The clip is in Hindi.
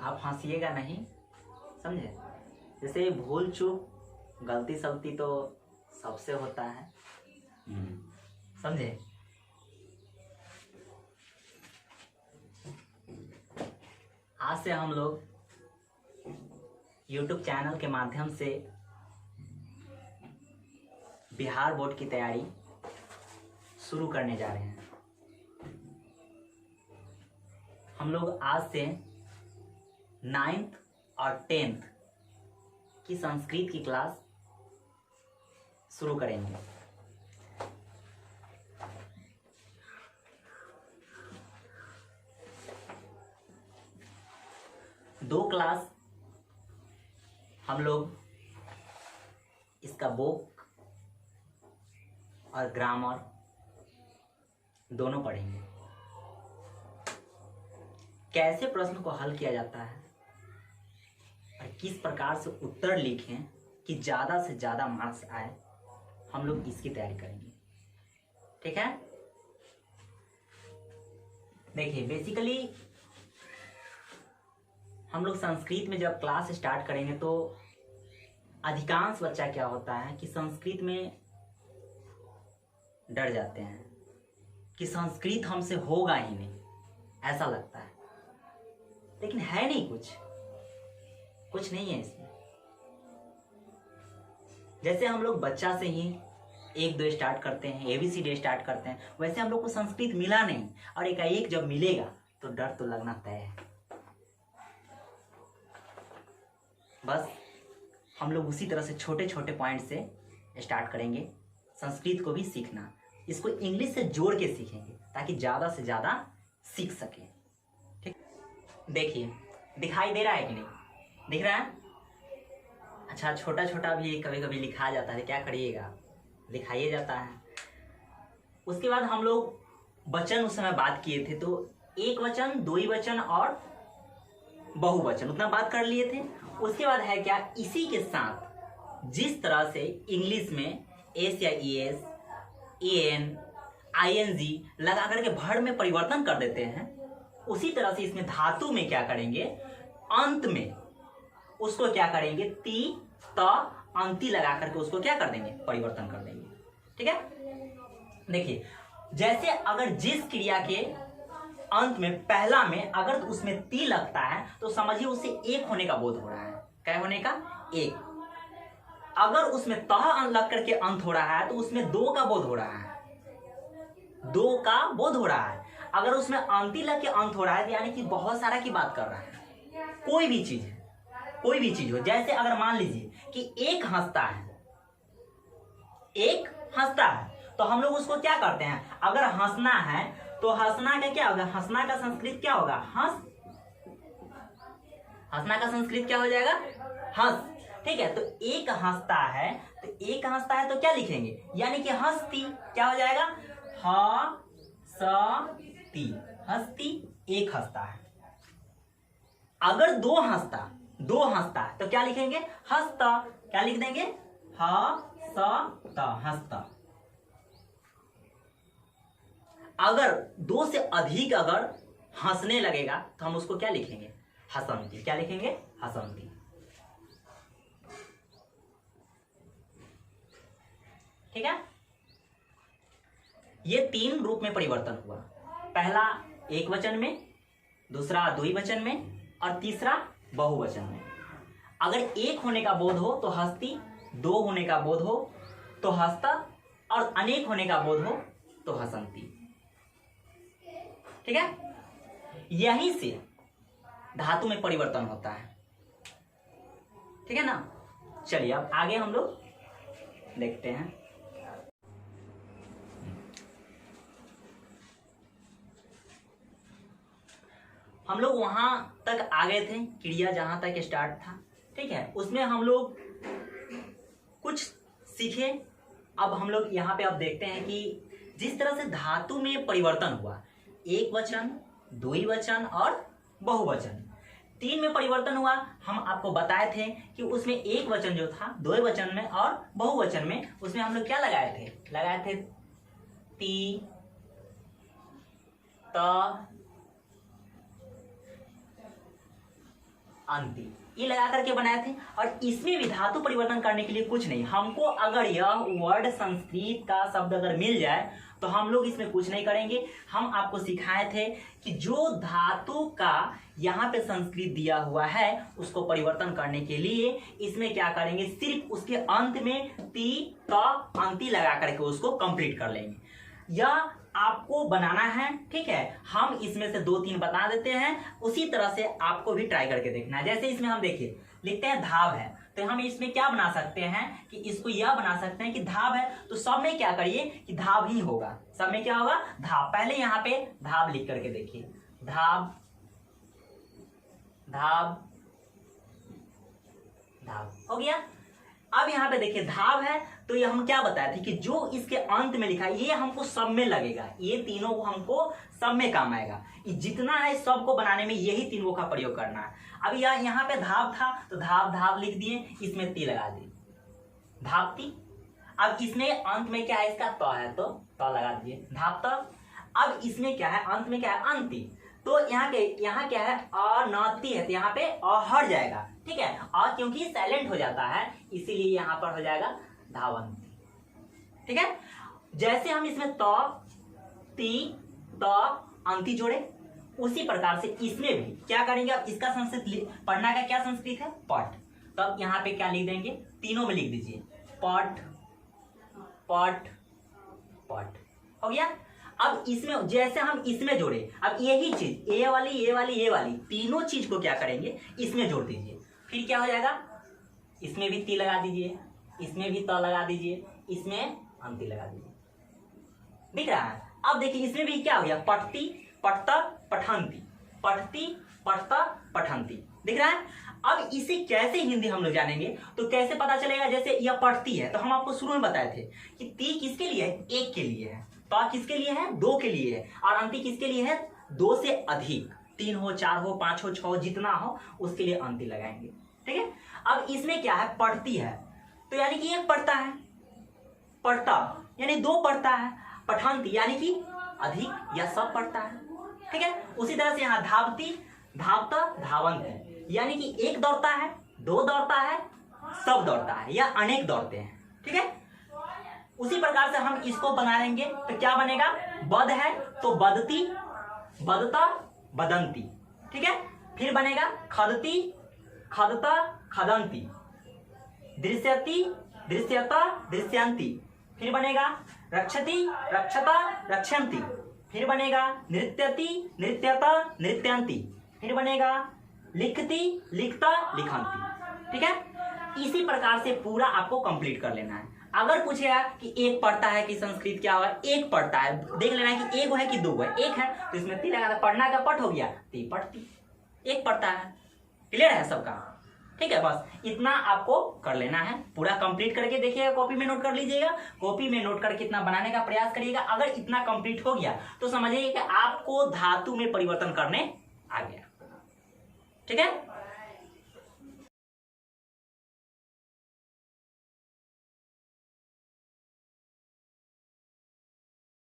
आप हंसिएगा नहीं, समझे। जैसे भूल चूक गलती सलती तो सबसे होता है, समझे। आज से हम लोग YouTube चैनल के माध्यम से बिहार बोर्ड की तैयारी शुरू करने जा रहे हैं। हम लोग आज से 9th और 10th की संस्कृत की क्लास शुरू करेंगे। दो क्लास हम लोग इसका बुक और ग्रामर दोनों पढ़ेंगे। कैसे प्रश्न को हल किया जाता है और किस प्रकार से उत्तर लिखें कि ज़्यादा से ज़्यादा मार्क्स आए, हम लोग इसकी तैयारी करेंगे। ठीक है। देखिए, बेसिकली हम लोग संस्कृत में जब क्लास स्टार्ट करेंगे तो अधिकांश बच्चा क्या होता है कि संस्कृत में डर जाते हैं कि संस्कृत हमसे होगा ही नहीं, ऐसा लगता है। लेकिन है नहीं, कुछ नहीं है इसमें। जैसे हम लोग बच्चा से ही 1 2 स्टार्ट करते हैं, ABCD स्टार्ट करते हैं, वैसे हम लोग को संस्कृत मिला नहीं और एकाएक जब मिलेगा तो डर तो लगना तय है। बस हम लोग उसी तरह से छोटे छोटे पॉइंट से स्टार्ट करेंगे। संस्कृत को भी सीखना, इसको इंग्लिश से जोड़ के सीखेंगे ताकि ज़्यादा से ज़्यादा सीख सकें। ठीक, देखिए दिखाई दे रहा है कि नहीं, दिख रहा है? अच्छा, छोटा छोटा भी कभी कभी लिखा जाता है, क्या करिएगा, दिखाइए जाता है। उसके बाद हम लोग वचन उस समय बात किए थे, तो एक वचन, द्विवचन और बहुवचन उतना बात कर लिए थे। उसके बाद है क्या, इसी के साथ जिस तरह से इंग्लिश में एस या ES, EN, ING लगा करके भड़ में परिवर्तन कर देते हैं, उसी तरह से इसमें धातु में क्या करेंगे, अंत में उसको क्या करेंगे, ती त अंति लगा करके उसको क्या कर देंगे, परिवर्तन कर देंगे। ठीक है। देखिए, जैसे अगर जिस क्रिया के अंत में पहला में अगर उसमें ती लगता है तो समझिए उससे एक होने का बोध हो रहा है। क्या होने का? एक। अगर उसमें तह लग करके अंत हो रहा है तो उसमें 2 का बोध हो रहा है, 2 का बोध हो रहा है। अगर उसमें अंति लग के अंत हो रहा है तो यानी कि बहुत सारा की बात कर रहा है। कोई भी चीज है, कोई भी चीज हो, जैसे अगर मान लीजिए कि एक हंसता है, एक हंसता है, तो हम लोग उसको क्या करते हैं, अगर हंसना है तो हंसना का क्या होगा, हंसना का संस्कृत क्या होगा, हंस। हंसना का संस्कृत क्या हो जाएगा, हंस। ठीक है। तो एक हंसता है, तो एक हंसता है तो क्या लिखेंगे, यानी कि हंसती। क्या हो जाएगा, हंसती, हंसती, एक हंसता है। अगर दो हंसता है तो क्या लिखेंगे, हंसता। क्या लिख देंगे, हंसता, हंसता। अगर 2 से अधिक अगर हंसने लगेगा तो हम उसको क्या लिखेंगे, हसंती। क्या लिखेंगे, हसंती। ठीक है। ये 3 रूप में परिवर्तन हुआ। पहला एक वचन में, दूसरा द्विवचन में और तीसरा बहुवचन में। अगर एक होने का बोध हो तो हस्ती, 2 होने का बोध हो तो हंसता और अनेक होने का बोध हो तो हसंती। ठीक है। यहीं से धातु में परिवर्तन होता है। ठीक है ना। चलिए अब आगे हम लोग देखते हैं। हम लोग वहां तक आ गए थे, क्रिया जहां तक स्टार्ट था। ठीक है। उसमें हम लोग कुछ सीखे। अब हम लोग यहाँ पे अब देखते हैं कि जिस तरह से धातु में परिवर्तन हुआ, एक वचन, द्विवचन और बहुवचन, 3 में परिवर्तन हुआ। हम आपको बताए थे कि उसमें एक वचन जो था, द्विवचन में और बहुवचन में, उसमें हम लोग क्या लगाए थे ती, त, अंति, ये लगा करके बनाए थे। और इसमें भी धातु परिवर्तन करने के लिए कुछ नहीं, हमको अगर यह वर्ड संस्कृत का शब्द अगर मिल जाए तो हम लोग इसमें कुछ नहीं करेंगे। हम आपको सिखाए थे कि जो धातु का यहाँ पे संस्कृत दिया हुआ है उसको परिवर्तन करने के लिए इसमें क्या करेंगे, सिर्फ उसके अंत में ती त अंति लगा करके उसको कंप्लीट कर लेंगे। यह आपको बनाना है, ठीक है। हम इसमें से 2-3 बता देते हैं, उसी तरह से आपको भी ट्राई करके देखना है। जैसे इसमें हम देखिए लिखते हैं धाव है, तो हम इसमें क्या बना सकते हैं कि इसको यह बना सकते हैं कि धाव है तो सब में क्या करिए कि धाव ही होगा, सब में क्या होगा धाव। पहले यहाँ पे धाव लिख करके देखिए, धाव धाव धाव हो गया। अब यहाँ पे देखिए धाव है तो ये हम क्या बताए थे कि जो इसके अंत में लिखा है ये हमको सब में लगेगा, ये तीनों को हमको सब में काम आएगा। जितना है सब को बनाने में यही तीनों का प्रयोग करना है। अब यहाँ पे धाव था तो धाव धाव लिख दिए, इसमें ती लगा दिए, धावती। अब इसमें अंत में क्या है, इसका त है तो त लगा दीजिए, धावत। अब इसमें क्या है, अंत में क्या है अंति, तो यहाँ क्या है अनति है तो यहाँ पे अ हट जाएगा, ठीक है। और क्योंकि साइलेंट हो जाता है इसीलिए यहाँ पर हो जाएगा धावंती, ठीक है। जैसे हम इसमें त ती त अंति जोड़े उसी प्रकार से इसमें भी क्या करेंगे, अब इसका संस्कृत पढ़ना का क्या संस्कृत है पट, तब यहाँ पे क्या लिख देंगे, तीनों में लिख दीजिए पट पट पट, हो गया। अब इसमें जैसे हम इसमें जोड़े, अब यही चीज ये वाली तीनों चीज को क्या करेंगे इसमें जोड़ दीजिए, फिर क्या हो जाएगा, इसमें भी ती लगा दीजिए, इसमें भी त लगा दीजिए, इसमें अंति लगा दीजिए, दिख रहा है। अब देखिए इसमें भी क्या हो गया, पठती पठता पठंती, पठती पठता पठंती, दिख रहा है। अब इसे कैसे हिंदी हम लोग जानेंगे तो कैसे पता चलेगा, जैसे यह पठती है तो हम आपको शुरू में बताए थे कि ती किसके लिए है, एक के लिए है, तो किसके लिए है, 2 के लिए है, और अंति किसके लिए है, 2 से अधिक, 3 हो 4 हो 5 हो 6 जितना हो उसके लिए अंति लगाएंगे, ठीक है। अब इसमें क्या है, पढ़ती है तो यानी कि एक पढ़ता है, पढ़ता यानी 2 पढ़ता है, पठंती यानी कि अधिक या सब पढ़ता है, ठीक है। उसी तरह से यहाँ धावती धावता धावंती यानी कि एक दौड़ता है, 2 दौड़ता है, सब दौड़ता है या अनेक दौड़ते हैं, ठीक है। उसी प्रकार से हम इसको बनाएंगे तो क्या बनेगा, बद है तो बदती बदता बदंती, ठीक है। फिर बनेगा खदती खदता खदंती, दृश्यति दृश्यता दृश्यंती, फिर बनेगा रक्षति रक्षता रक्षंती, फिर बनेगा नृत्यति नृत्यता नृत्यांती, फिर बनेगा लिखती लिखता लिखंती, ठीक है। इसी प्रकार से पूरा आपको कंप्लीट कर लेना है। अगर पूछेगा कि एक पढ़ता है कि संस्कृत क्या हुआ, एक पढ़ता है, देख लेना है कि एक है कि 2 है, एक है तो इसमें ती लगा, पढ़ना का पट हो गया, ती पढ़ती, एक पढ़ता है, क्लियर है सबका, ठीक है। बस इतना आपको कर लेना है, पूरा कंप्लीट करके देखिएगा, कॉपी में नोट कर लीजिएगा, कॉपी में नोट करके इतना बनाने का प्रयास करिएगा। अगर इतना कंप्लीट हो गया तो समझिए कि आपको धातु में परिवर्तन करने आ गया, ठीक है।